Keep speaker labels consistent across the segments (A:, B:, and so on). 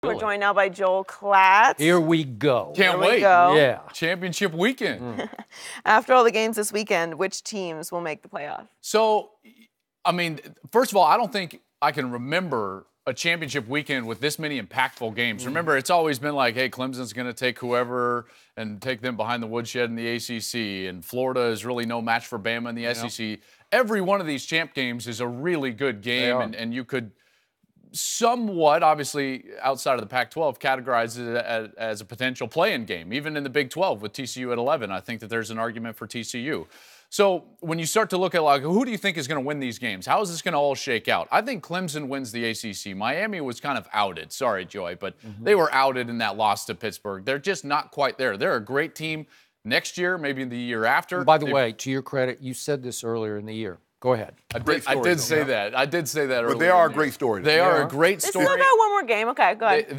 A: We're joined now by Joel Klatt.
B: Here we go.
C: Can't wait.
B: Yeah.
C: Championship weekend.
A: After all the games this weekend, which teams will make the playoff?
C: So, I mean, first of all, I don't think I can remember a championship weekend with this many impactful games. Remember, it's always been like, hey, Clemson's going to take whoever and take them behind the woodshed in the ACC, and Florida is really no match for Bama in the SEC. Every one of these champ games is a really good game, and you could somewhat, obviously, outside of the Pac-12, categorize it as a potential play-in game. Even in the Big 12 with TCU at 11, I think that there's an argument for TCU. So when you start to look at, like, who do you think is going to win these games? How is this going to all shake out? I think Clemson wins the ACC. Miami was kind of outed. Sorry, Joy, but they were outed in that loss to Pittsburgh. They're just not quite there. They're a great team next year, maybe the year after.
B: And by the way, to your credit, you said this earlier in the year. Go ahead.
C: I did say that earlier.
D: But they are a great story.
C: They are a great story.
A: They still got one more game. Okay, go ahead.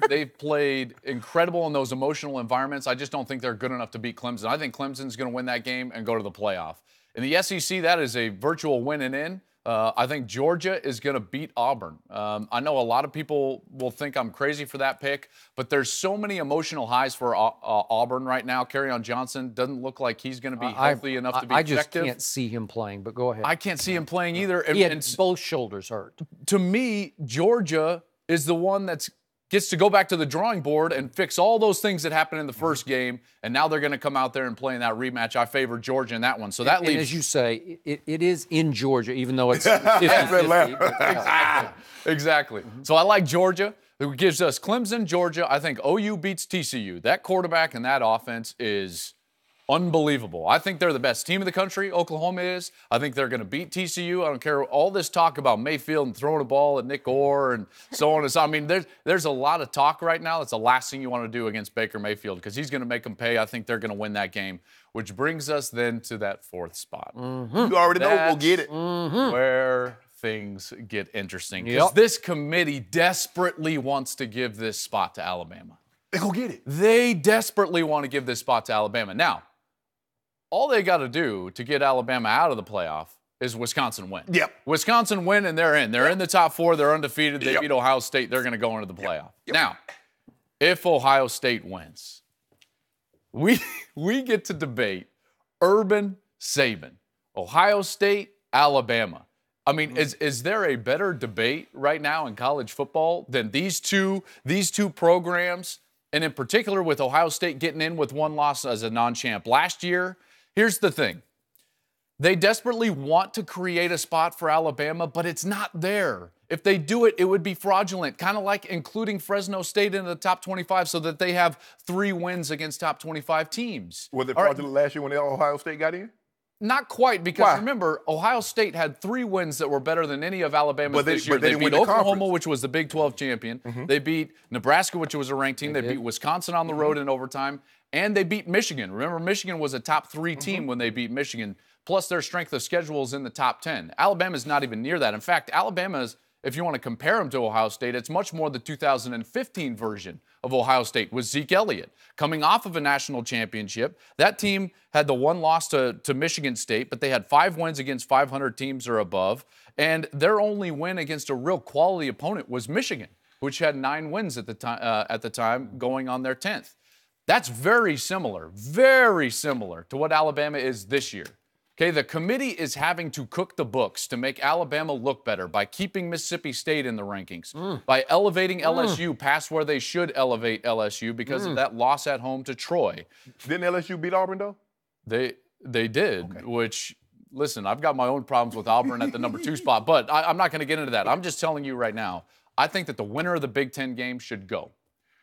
C: They played incredible in those emotional environments. I just don't think they're good enough to beat Clemson. I think Clemson's going to win that game and go to the playoff. In the SEC, that is a virtual win and in. I think Georgia is going to beat Auburn. I know a lot of people will think I'm crazy for that pick, but there's so many emotional highs for Auburn right now. Kerryon Johnson doesn't look like he's going to be healthy enough to be effective.
B: I just can't see him playing, but go ahead.
C: I can't see him playing either.
B: He had both shoulders hurt.
C: To me, Georgia is the one that gets to go back to the drawing board and fix all those things that happened in the first game, and now they're going to come out there and play in that rematch. I favor Georgia in that one. So that leaves.
B: And as you say, it is in Georgia, even though it's 50-50.
C: Exactly. So I like Georgia. It gives us Clemson, Georgia. I think OU beats TCU. That quarterback and that offense is unbelievable. I think they're the best team in the country. Oklahoma is. I think they're going to beat TCU. I don't care all this talk about Mayfield and throwing a ball at Nick Orr and so on and so on. I mean, there's a lot of talk right now. That's the last thing you want to do against Baker Mayfield because he's going to make them pay. I think they're going to win that game, which brings us then to that fourth spot.
D: You already know we'll get it.
C: Where things get interesting. Because this committee desperately wants to give this spot to Alabama.
D: They go get it.
C: They desperately want to give this spot to Alabama. Now, all they got to do to get Alabama out of the playoff is Wisconsin win.
D: Yep.
C: Wisconsin win, and they're in. They're in the top four. They're undefeated. They beat Ohio State. They're going to go into the playoff. Now, if Ohio State wins, we get to debate Urban Saban, Ohio State, Alabama. I mean, is there a better debate right now in college football than these two programs, and in particular with Ohio State getting in with one loss as a non-champ last year? Here's the thing. They desperately want to create a spot for Alabama, but it's not there. If they do it, it would be fraudulent, kind of like including Fresno State in the top 25 so that they have 3 wins against top 25 teams.
D: Was it fraudulent last year when Ohio State got in?
C: Not quite, because remember, Ohio State had 3 wins that were better than any of Alabama's this year. They beat Oklahoma, which was the Big 12 champion. They beat Nebraska, which was a ranked team. They beat Wisconsin on the road in overtime. And they beat Michigan. Remember, Michigan was a top 3 team when they beat Michigan. Plus, their strength of schedule is in the top 10. Alabama's not even near that. In fact, Alabama's, if you want to compare them to Ohio State, it's much more the 2015 version of Ohio State with Zeke Elliott. Coming off of a national championship, that team had the 1 loss to Michigan State, but they had 5 wins against 500 teams or above, and their only win against a real quality opponent was Michigan, which had 9 wins at the time going on their 10th. That's very similar to what Alabama is this year. Okay, the committee is having to cook the books to make Alabama look better by keeping Mississippi State in the rankings, by elevating LSU past where they should elevate LSU because of that loss at home to Troy.
D: Didn't LSU beat Auburn, though?
C: They did, which, listen, I've got my own problems with Auburn at the number 2 spot, but I'm not going to get into that. I'm just telling you right now, I think that the winner of the Big Ten game should go.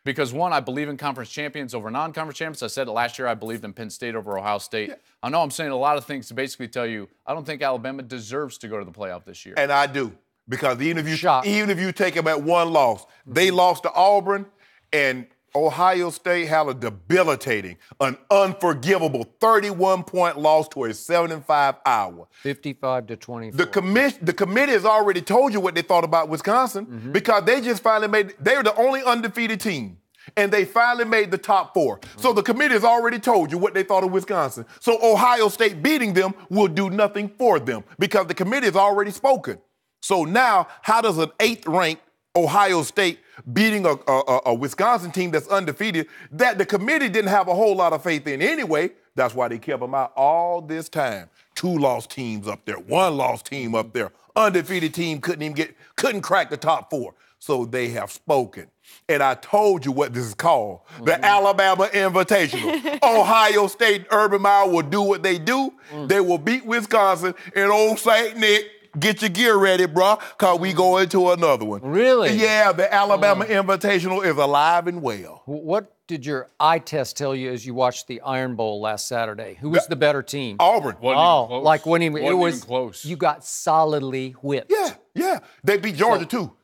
C: Because, one, I believe in conference champions over non-conference champions. I said it last year. I believed in Penn State over Ohio State. I know I'm saying a lot of things to basically tell you I don't think Alabama deserves to go to the playoff this year.
D: And I do. Because even if you take them at 1 loss, they lost to Auburn, and Ohio State had a debilitating, an unforgivable 31-point loss to a 7-5 Iowa.
B: 55-24.
D: The committee has already told you what they thought about Wisconsin because they just finally they were the only undefeated team. And they finally made the top 4. So the committee has already told you what they thought of Wisconsin. So Ohio State beating them will do nothing for them because the committee has already spoken. So now, how does an 8th-ranked Ohio State beating a Wisconsin team that's undefeated that the committee didn't have a whole lot of faith in anyway. That's why they kept them out all this time. 2 lost teams up there, 1 lost team up there. Undefeated team couldn't crack the top 4. So they have spoken. And I told you what this is called, the Alabama Invitational. Ohio State and Urban Meyer will do what they do. They will beat Wisconsin, and old St. Nick, get your gear ready, bro, because we go into another one.
B: Really?
D: Yeah, the Alabama Invitational is alive and well.
B: What did your eye test tell you as you watched the Iron Bowl last Saturday? Who was the better team?
D: Auburn.
B: Like when it was
C: even close.
B: You got solidly whipped.
D: Yeah. They beat Georgia, too.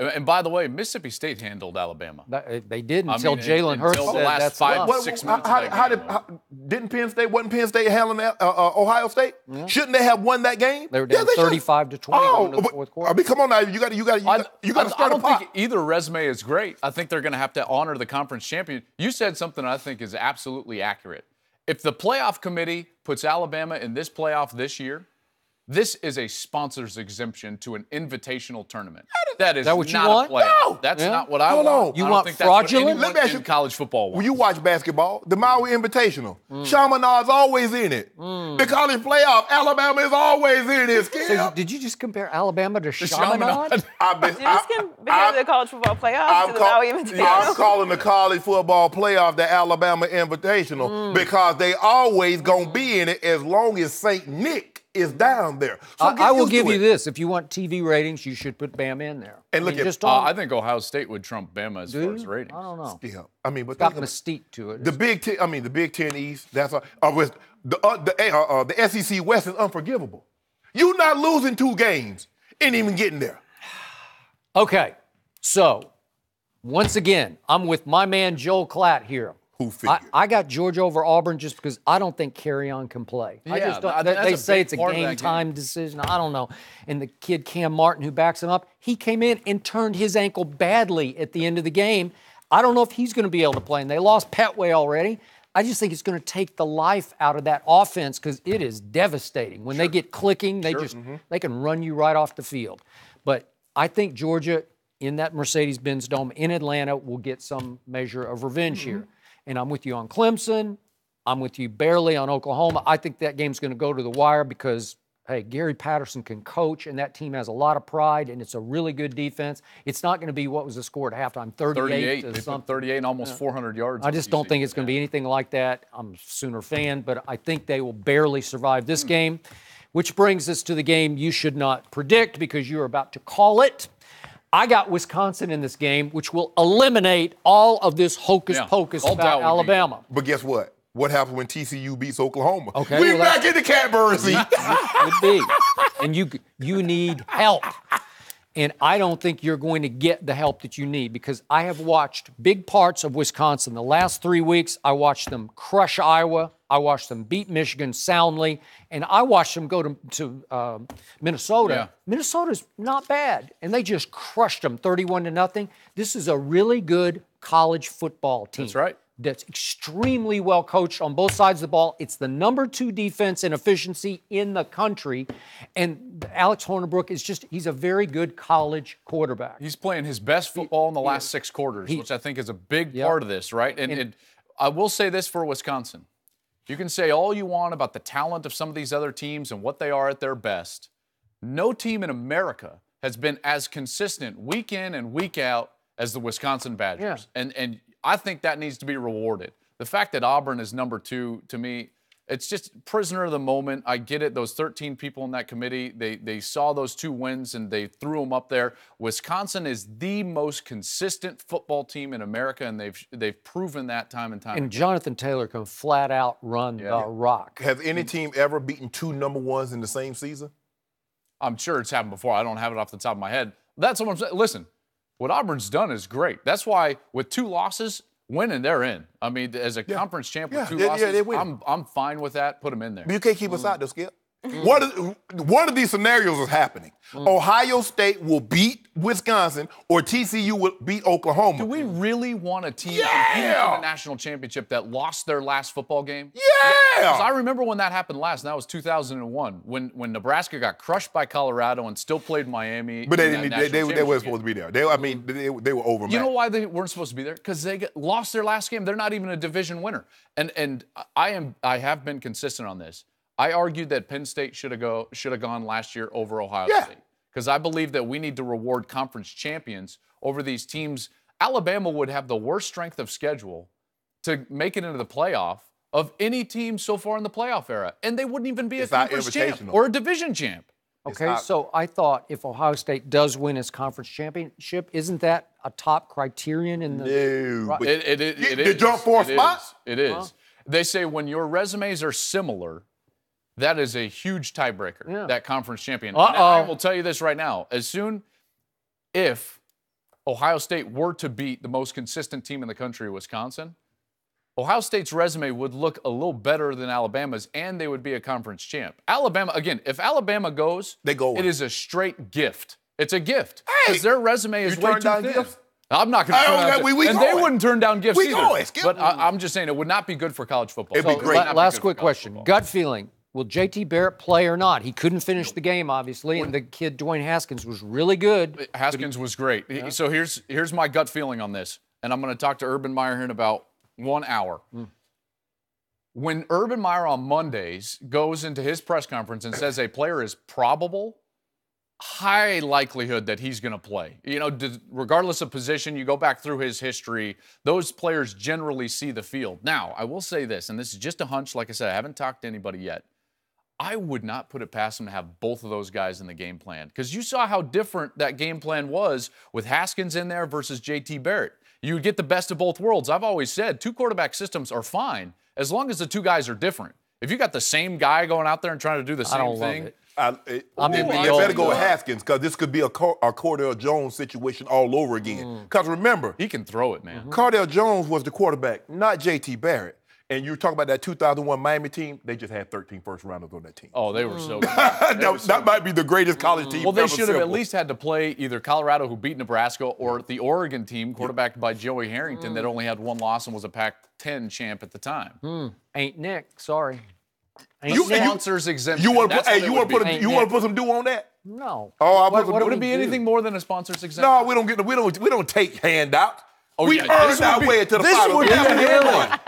C: And by the way, Mississippi State handled Alabama.
B: They did until Jalen Hurts
C: until
B: said
C: the last
B: that's
C: 6 minutes.
D: Didn't Penn State handling Ohio State? Yeah. Shouldn't they have won that game?
B: They were down 35-20 going into the fourth quarter.
D: I mean, come on now, you got to start
C: I don't think either resume is great. I think they're going to have to honor the conference champion. You said something I think is absolutely accurate. If the playoff committee puts Alabama in this playoff this year, this is a sponsor's exemption to an invitational tournament. That is
B: what
C: not
B: you want?
C: a playoff.
D: No.
C: That's not what I want.
B: You
C: I don't
B: want
C: think
B: fraudulent?
C: That's what anyone in college football wants.
D: When you watch basketball, the Maui Invitational, Chaminade's always in it. The college playoff, Alabama is always in it.
B: So did you just compare Alabama to Chaminade?
A: Because the college football playoffs to the Maui Invitational.
D: I'm calling the college football playoff the Alabama Invitational because they always going to be in it as long as St. Nick is down there. So
B: I will give you this. If you want TV ratings, you should put Bama in there.
D: And look
C: I think Ohio State would trump Bama as far as ratings.
B: I don't know.
D: Yeah. I mean, but
B: it's got mystique to it.
D: The Big Ten East. That's with the SEC West is unforgivable. You're not losing 2 games and even getting there.
B: Okay, so once again, I'm with my man Joel Klatt here.
D: Who figured?
B: I got Georgia over Auburn just because I don't think Carry-On can play.
C: Yeah,
B: I just don't. They say it's a game-time decision. I don't know. And the kid Cam Martin, who backs him up, he came in and turned his ankle badly at the end of the game. I don't know if he's going to be able to play. And they lost Petway already. I just think it's going to take the life out of that offense because it is devastating. When they get clicking, they they can run you right off the field. But I think Georgia, in that Mercedes-Benz Dome in Atlanta, will get some measure of revenge here. And I'm with you on Clemson. I'm with you barely on Oklahoma. I think that game's going to go to the wire because, hey, Gary Patterson can coach, and that team has a lot of pride, and it's a really good defense. It's not going to be what was the score at halftime, 38 to something.
C: 38 and almost 400 yards.
B: I just don't think it's going to be anything like that. I'm a Sooner fan, but I think they will barely survive this game, which brings us to the game you should not predict because you're about to call it. I got Wisconsin in this game, which will eliminate all of this hocus-pocus about Alabama.
D: But guess what? What happened when TCU beats Oklahoma?
B: Okay,
D: We're back in the catbird seat.
B: Could be. And you need help. And I don't think you're going to get the help that you need because I have watched big parts of Wisconsin. The last 3 weeks, I watched them crush Iowa. I watched them beat Michigan soundly. And I watched them go to Minnesota. Yeah. Minnesota's not bad. And they just crushed them 31-0. This is a really good college football team.
C: That's right.
B: That's extremely well coached on both sides of the ball. It's the number 2 defense in efficiency in the country. And Alex Hornibrook he's a very good college quarterback.
C: He's playing his best football in the last 6 quarters, which I think is a big part of this, right? And I will say this for Wisconsin. You can say all you want about the talent of some of these other teams and what they are at their best. No team in America has been as consistent week in and week out as the Wisconsin Badgers. Yeah. And I think that needs to be rewarded. The fact that Auburn is number 2, to me, it's just prisoner of the moment. I get it. Those 13 people in that committee, they saw those 2 wins and they threw them up there. Wisconsin is the most consistent football team in America, and they've proven that time and time again.
B: And Jonathan Taylor can flat out run the rock.
D: Has any team ever beaten 2 number 1s in the same season?
C: I'm sure it's happened before. I don't have it off the top of my head. That's what I'm saying. Listen, what Auburn's done is great. That's why with 2 losses, winning, they're in. I mean, as a conference champ with 2 losses, I'm fine with that. Put them in there.
D: But you can't keep us out, though, Skip. One of these scenarios is happening. Ohio State will beat Wisconsin, or TCU will beat Oklahoma.
C: Do we really want a team competing for the national championship that lost their last football game?
D: Yeah!
C: Because I remember when that happened last, and that was 2001, when Nebraska got crushed by Colorado and still played Miami.
D: But they weren't supposed to be there. They were overmatched.
C: You know why they weren't supposed to be there? Because they lost their last game. They're not even a division winner. And I have been consistent on this. I argued that Penn State should have gone last year over Ohio State, because I believe that we need to reward conference champions over these teams. Alabama would have the worst strength of schedule to make it into the playoff of any team so far in the playoff era, and they wouldn't even be a conference champ or a division champ.
B: Okay, so I thought if Ohio State does win its conference championship, isn't that a top criterion in the?
D: No,
C: it is.
D: The jump 4 spots.
C: It is. They say when your resumes are similar, that is a huge tiebreaker, that conference champion. And I will tell you this right now. If Ohio State were to beat the most consistent team in the country, Wisconsin, Ohio State's resume would look a little better than Alabama's, and they would be a conference champ. Alabama, again, if Alabama goes, it is a straight gift. It's a gift. Because their resume is way too thin.
D: Gifts?
C: I'm not going to turn down gifts. And they wouldn't turn down gifts either.
D: But
C: I'm just saying it would not be good for college football.
D: It'd be great.
B: Last quick question. Gut feeling. Will J.T. Barrett play or not? He couldn't finish the game, obviously, and the kid, Dwayne Haskins, was really good.
C: Haskins was great. Yeah. So here's my gut feeling on this, and I'm going to talk to Urban Meyer here in about 1 hour. When Urban Meyer on Mondays goes into his press conference and says a player is probable, high likelihood that he's going to play. You know, regardless of position, you go back through his history, those players generally see the field. Now, I will say this, and this is just a hunch. Like I said, I haven't talked to anybody yet. I would not put it past him to have both of those guys in the game plan, because you saw how different that game plan was with Haskins in there versus J.T. Barrett. You would get the best of both worlds. I've always said 2 quarterback systems are fine as long as the 2 guys are different. If you got the same guy going out there and trying to do the same thing.
D: You better go with Haskins, because this could be a Cordell Jones situation all over again. Because remember,
C: he can throw it, man.
D: Cordell Jones was the quarterback, not J.T. Barrett. And you talk about that 2001 Miami team, they just had 13 first-rounders on that team.
C: Oh, they were so good.
D: That might be the greatest college team.
C: Well, they should have at least had to play either Colorado, who beat Nebraska, or the Oregon team, quarterbacked by Joey Harrington, that only had 1 loss and was a Pac-10 champ at the time.
B: Ain't Nick, sorry.
C: Sponsors exemption.
D: You want to put some due on that?
B: No.
C: Would it be anything more than a sponsor's exemption?
D: No, we don't take handouts. We earned our way to the final.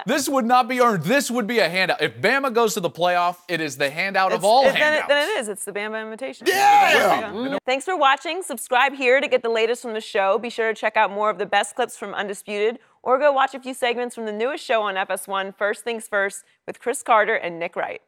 C: This would not be earned. This would be a handout. If Bama goes to the playoff, it is the handout of all handouts.
A: Then it is. It's the Bama invitation.
D: Yeah!
A: Thanks for watching. Subscribe here to get the latest from the show. Be sure to check out more of the best clips from Undisputed, or go watch a few segments from the newest show on FS1, First Things First, with Chris Carter and Nick Wright.